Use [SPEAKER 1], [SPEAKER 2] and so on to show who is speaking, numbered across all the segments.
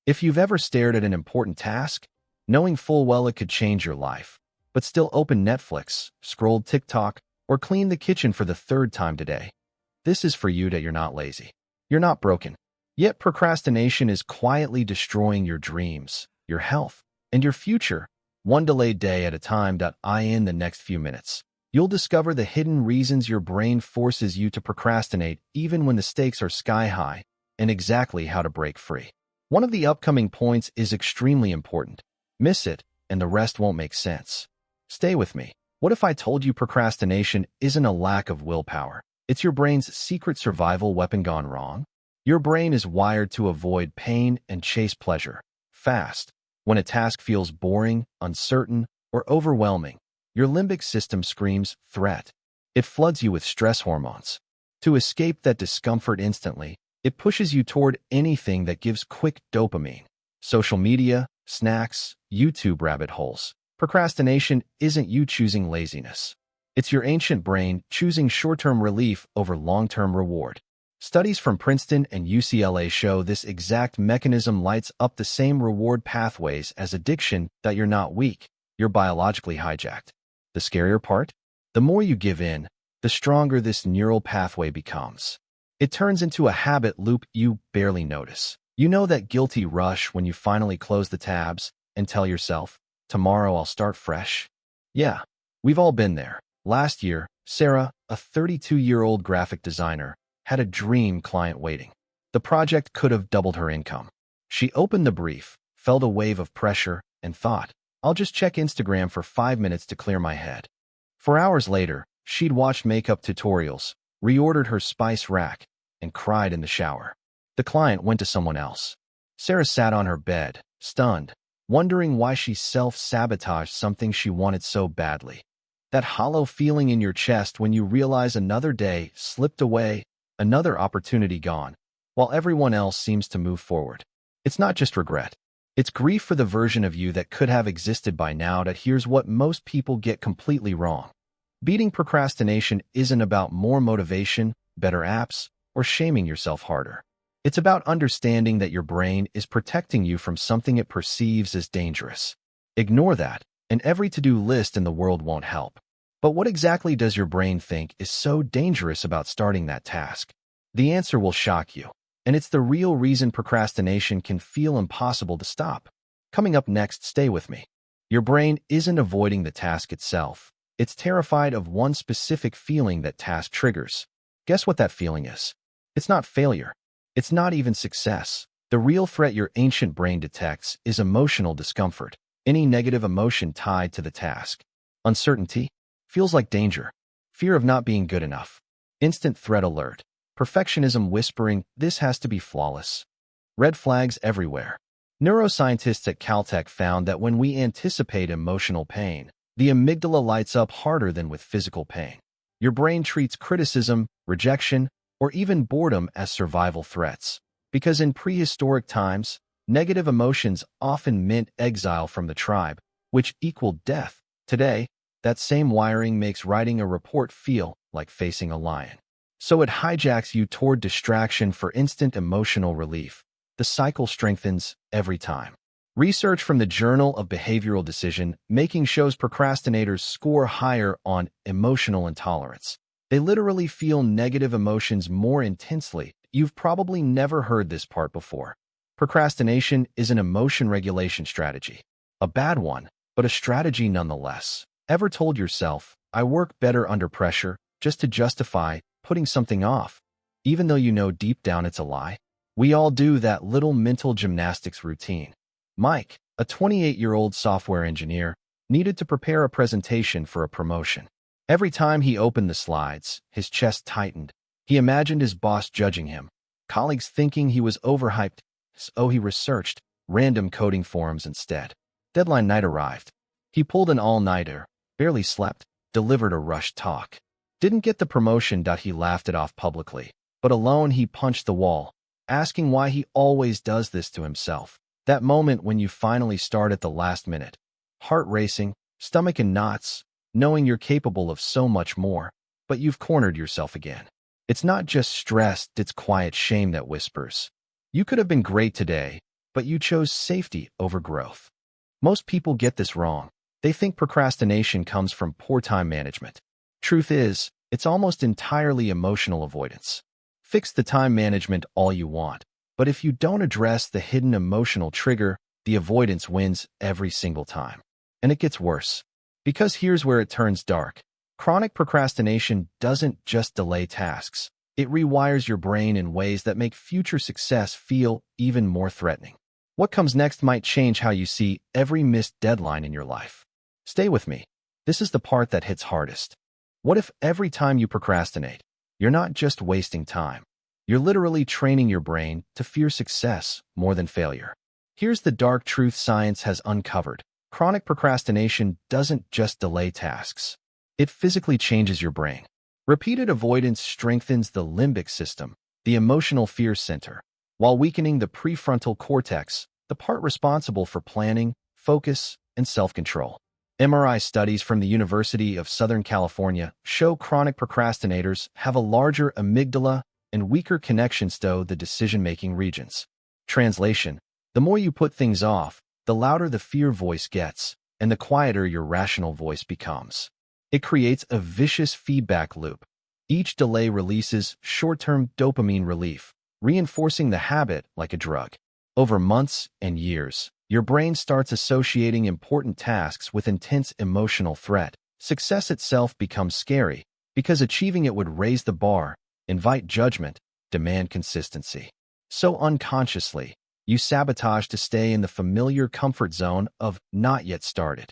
[SPEAKER 1] If you've ever stared at an important task, knowing full well it could change your life, but still opened Netflix, scrolled TikTok, or cleaned the kitchen for the third time today, this is for you. That you're not lazy. You're not broken. Yet procrastination is quietly destroying your dreams, your health, and your future, one delayed day at a time. In the next few minutes, you'll discover the hidden reasons your brain forces you to procrastinate even when the stakes are sky high, and exactly how to break free. One of the upcoming points is extremely important. Miss it, and the rest won't make sense. Stay with me. What if I told you procrastination isn't a lack of willpower? It's your brain's secret survival weapon gone wrong. Your brain is wired to avoid pain and chase pleasure fast. When a task feels boring, uncertain, or overwhelming, your limbic system screams threat. It floods you with stress hormones. To escape that discomfort instantly, it pushes you toward anything that gives quick dopamine. Social media, snacks, YouTube rabbit holes. Procrastination isn't you choosing laziness. It's your ancient brain choosing short-term relief over long-term reward. Studies from Princeton and UCLA show this exact mechanism lights up the same reward pathways as addiction. That you're not weak, you're biologically hijacked. The scarier part? The more you give in, the stronger this neural pathway becomes. It turns into a habit loop you barely notice. You know that guilty rush when you finally close the tabs and tell yourself, tomorrow I'll start fresh? Yeah, we've all been there. Last year, Sarah, a 32-year-old graphic designer, had a dream client waiting. The project could have doubled her income. She opened the brief, felt a wave of pressure, and thought, I'll just check Instagram for 5 minutes to clear my head. 4 hours later, she'd watched makeup tutorials, reordered her spice rack, and cried in the shower. The client went to someone else. Sarah sat on her bed, stunned, wondering why she self-sabotaged something she wanted so badly. That hollow feeling in your chest when you realize another day slipped away, another opportunity gone, while everyone else seems to move forward. It's not just regret. It's grief for the version of you that could have existed by now. That here's what most people get completely wrong. Beating procrastination isn't about more motivation, better apps, or shaming yourself harder. It's about understanding that your brain is protecting you from something it perceives as dangerous. Ignore that, and every to-do list in the world won't help. But what exactly does your brain think is so dangerous about starting that task? The answer will shock you, and it's the real reason procrastination can feel impossible to stop. Coming up next, stay with me. Your brain isn't avoiding the task itself. It's terrified of one specific feeling that task triggers. Guess what that feeling is? It's not failure. It's not even success. The real threat your ancient brain detects is emotional discomfort, any negative emotion tied to the task. Uncertainty feels like danger, fear of not being good enough, instant threat alert, perfectionism whispering, this has to be flawless. Red flags everywhere. Neuroscientists at Caltech found that when we anticipate emotional pain, the amygdala lights up harder than with physical pain. Your brain treats criticism, rejection, or even boredom as survival threats. Because in prehistoric times, negative emotions often meant exile from the tribe, which equaled death. Today, that same wiring makes writing a report feel like facing a lion. So it hijacks you toward distraction for instant emotional relief. The cycle strengthens every time. Research from the Journal of Behavioral Decision Making shows procrastinators score higher on emotional intolerance. They literally feel negative emotions more intensely. You've probably never heard this part before. Procrastination is an emotion regulation strategy. A bad one, but a strategy nonetheless. Ever told yourself, I work better under pressure, just to justify putting something off, even though you know deep down it's a lie? We all do that little mental gymnastics routine. Mike, a 28-year-old software engineer, needed to prepare a presentation for a promotion. Every time he opened the slides, his chest tightened. He imagined his boss judging him, colleagues thinking he was overhyped, so he researched random coding forums instead. Deadline night arrived. He pulled an all-nighter, barely slept, delivered a rushed talk. Didn't get the promotion. He laughed it off publicly. But alone he punched the wall, asking why he always does this to himself. That moment when you finally start at the last minute. Heart racing, stomach in knots, knowing you're capable of so much more, but you've cornered yourself again. It's not just stress, it's quiet shame that whispers. You could have been great today. but you chose safety over growth. Most people get this wrong. They think procrastination comes from poor time management. Truth is, it's almost entirely emotional avoidance. Fix the time management all you want, but if you don't address the hidden emotional trigger, the avoidance wins every single time. And it gets worse. Because here's where it turns dark. Chronic procrastination doesn't just delay tasks. It rewires your brain in ways that make future success feel even more threatening. What comes next might change how you see every missed deadline in your life. Stay with me. This is the part that hits hardest. What if every time you procrastinate, you're not just wasting time? You're literally training your brain to fear success more than failure. Here's the dark truth science has uncovered. Chronic procrastination doesn't just delay tasks. It physically changes your brain. Repeated avoidance strengthens the limbic system, the emotional fear center, while weakening the prefrontal cortex, the part responsible for planning, focus, and self-control. MRI studies from the University of Southern California show chronic procrastinators have a larger amygdala and weaker connections to the decision-making regions. Translation: the more you put things off, the louder the fear voice gets, and the quieter your rational voice becomes. It creates a vicious feedback loop. Each delay releases short-term dopamine relief, reinforcing the habit like a drug. Over months and years, your brain starts associating important tasks with intense emotional threat. Success itself becomes scary because achieving it would raise the bar, invite judgment, demand consistency. So unconsciously, you sabotage to stay in the familiar comfort zone of not yet started.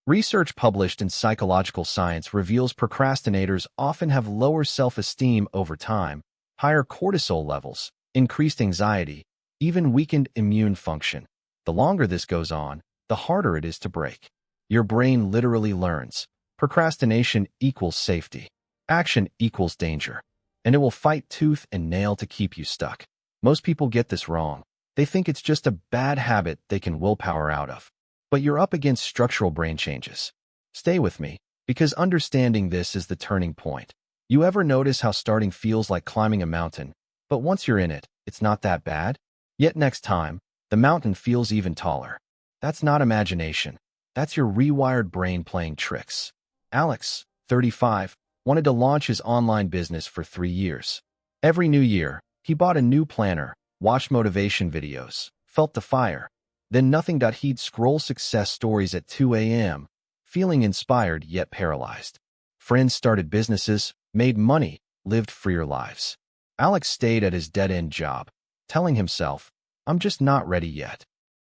[SPEAKER 1] Research published in Psychological Science reveals procrastinators often have lower self-esteem over time, higher cortisol levels, increased anxiety, even weakened immune function. The longer this goes on, the harder it is to break. Your brain literally learns. Procrastination equals safety. Action equals danger. And it will fight tooth and nail to keep you stuck. Most people get this wrong. They think it's just a bad habit they can willpower out of. But you're up against structural brain changes. Stay with me, because understanding this is the turning point. You ever notice how starting feels like climbing a mountain, but once you're in it, it's not that bad? Yet next time, the mountain feels even taller. That's not imagination. That's your rewired brain playing tricks. Alex, 35, wanted to launch his online business for 3 years. Every new year, he bought a new planner, watched motivation videos, felt the fire. Then nothing. He'd scroll success stories at 2 a.m., feeling inspired yet paralyzed. Friends started businesses, made money, lived freer lives. Alex stayed at his dead-end job, telling himself, "I'm just not ready yet."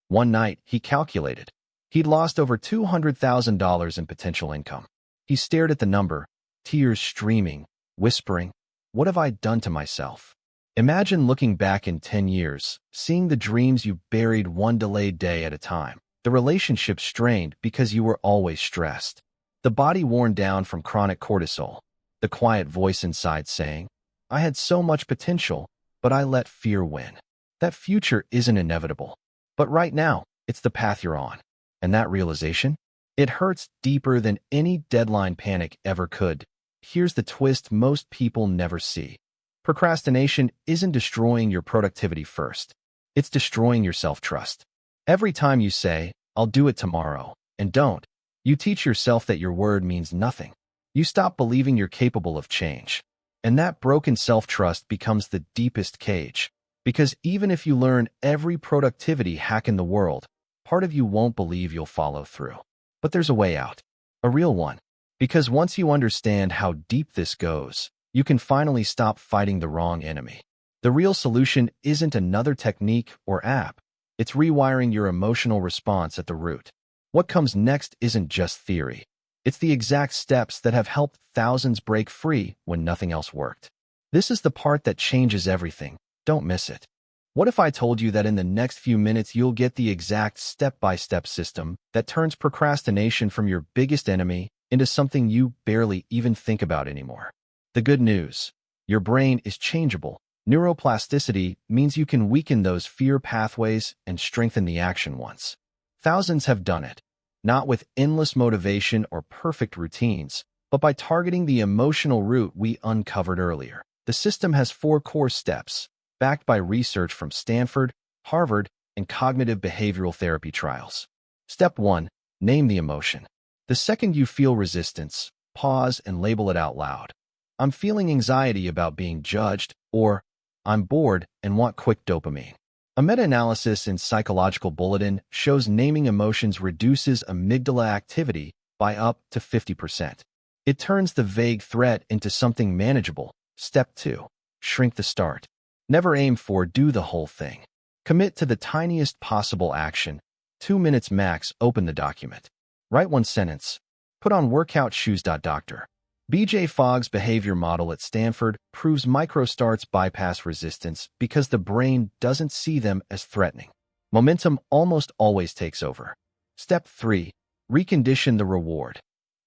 [SPEAKER 1] One night, he calculated. He'd lost over $200,000 in potential income. He stared at the number, tears streaming, whispering, "What have I done to myself?" Imagine looking back in 10 years, seeing the dreams you buried one delayed day at a time, the relationship strained because you were always stressed, the body worn down from chronic cortisol, the quiet voice inside saying, "I had so much potential, but I let fear win." That future isn't inevitable, but right now, it's the path you're on. And that realization? It hurts deeper than any deadline panic ever could. Here's the twist most people never see. Procrastination isn't destroying your productivity first. It's destroying your self-trust. Every time you say, "I'll do it tomorrow," and don't, you teach yourself that your word means nothing. You stop believing you're capable of change. And that broken self-trust becomes the deepest cage. Because even if you learn every productivity hack in the world, part of you won't believe you'll follow through. But there's a way out. A real one. Because once you understand how deep this goes, you can finally stop fighting the wrong enemy. The real solution isn't another technique or app. It's rewiring your emotional response at the root. What comes next isn't just theory. It's the exact steps that have helped thousands break free when nothing else worked. This is the part that changes everything. Don't miss it. What if I told you that in the next few minutes you'll get the exact step-by-step system that turns procrastination from your biggest enemy into something you barely even think about anymore? The good news: your brain is changeable. Neuroplasticity means you can weaken those fear pathways and strengthen the action ones. Thousands have done it, not with endless motivation or perfect routines, but by targeting the emotional root we uncovered earlier. The system has 4 core steps, backed by research from Stanford, Harvard, and cognitive behavioral therapy trials. Step 1. Name the emotion. The second you feel resistance, pause and label it out loud. I'm feeling anxiety about being judged, or I'm bored and want quick dopamine. A meta-analysis in Psychological Bulletin shows naming emotions reduces amygdala activity by up to 50%. It turns the vague threat into something manageable. Step 2. Shrink the start. Never aim for do the whole thing. Commit to the tiniest possible action. 2 minutes max. Open the document. Write one sentence. Put on workout shoes. Dr. B.J. Fogg's behavior model at Stanford proves micro-starts bypass resistance because the brain doesn't see them as threatening. Momentum almost always takes over. Step 3. Recondition the reward.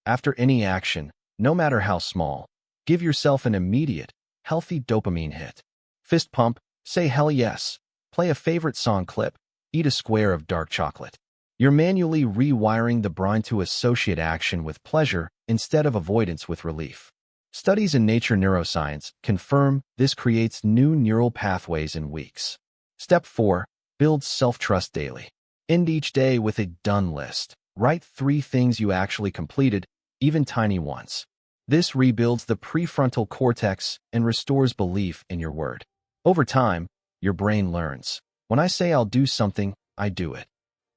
[SPEAKER 1] After any action, no matter how small, give yourself an immediate, healthy dopamine hit. Fist pump, say hell yes, play a favorite song clip, eat a square of dark chocolate. You're manually rewiring the brain to associate action with pleasure instead of avoidance with relief. Studies in Nature Neuroscience confirm this creates new neural pathways in weeks. Step 4. Build self-trust daily. End each day with a done list. Write 3 things you actually completed, even tiny ones. This rebuilds the prefrontal cortex and restores belief in your word. Over time, your brain learns. When I say I'll do something, I do it.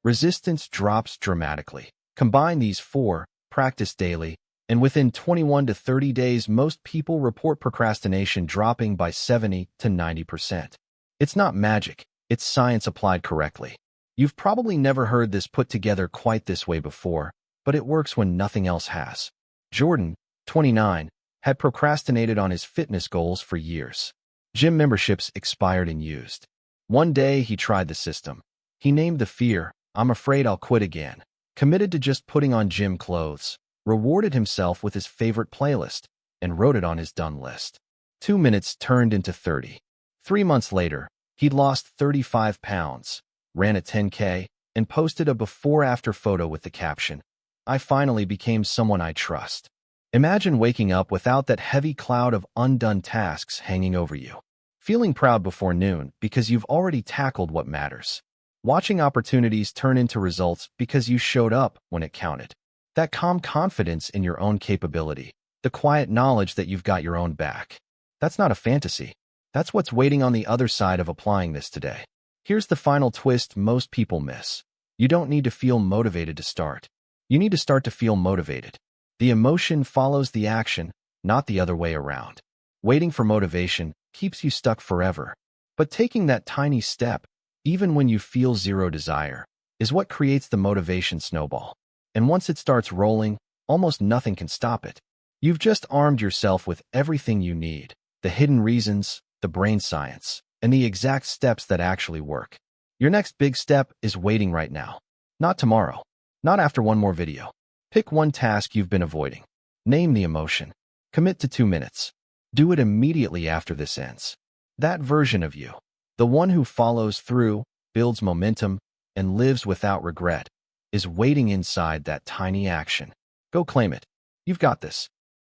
[SPEAKER 1] Resistance drops dramatically. Combine these 4, practice daily, and within 21 to 30 days, most people report procrastination dropping by 70 to 90%. It's not magic, it's science applied correctly. You've probably never heard this put together quite this way before, but it works when nothing else has. Jordan, 29, had procrastinated on his fitness goals for years. Gym memberships expired and used. One day, he tried the system. He named the fear, I'm afraid I'll quit again. Committed to just putting on gym clothes, rewarded himself with his favorite playlist, and wrote it on his done list. 2 minutes turned into 30. 3 months later, he'd lost 35 pounds, ran a 10K, and posted a before-after photo with the caption, I finally became someone I trust. Imagine waking up without that heavy cloud of undone tasks hanging over you. Feeling proud before noon because you've already tackled what matters. Watching opportunities turn into results because you showed up when it counted. That calm confidence in your own capability, the quiet knowledge that you've got your own back. That's not a fantasy. That's what's waiting on the other side of applying this today. Here's the final twist most people miss. You don't need to feel motivated to start. You need to start to feel motivated. The emotion follows the action, not the other way around. Waiting for motivation keeps you stuck forever. But taking that tiny step, even when you feel zero desire, is what creates the motivation snowball. And once it starts rolling, almost nothing can stop it. You've just armed yourself with everything you need, the hidden reasons, the brain science, and the exact steps that actually work. Your next big step is waiting right now. Not tomorrow. Not after one more video. Pick one task you've been avoiding. Name the emotion. Commit to 2 minutes. Do it immediately after this ends. That version of you, the one who follows through, builds momentum, and lives without regret, is waiting inside that tiny action. Go claim it. You've got this.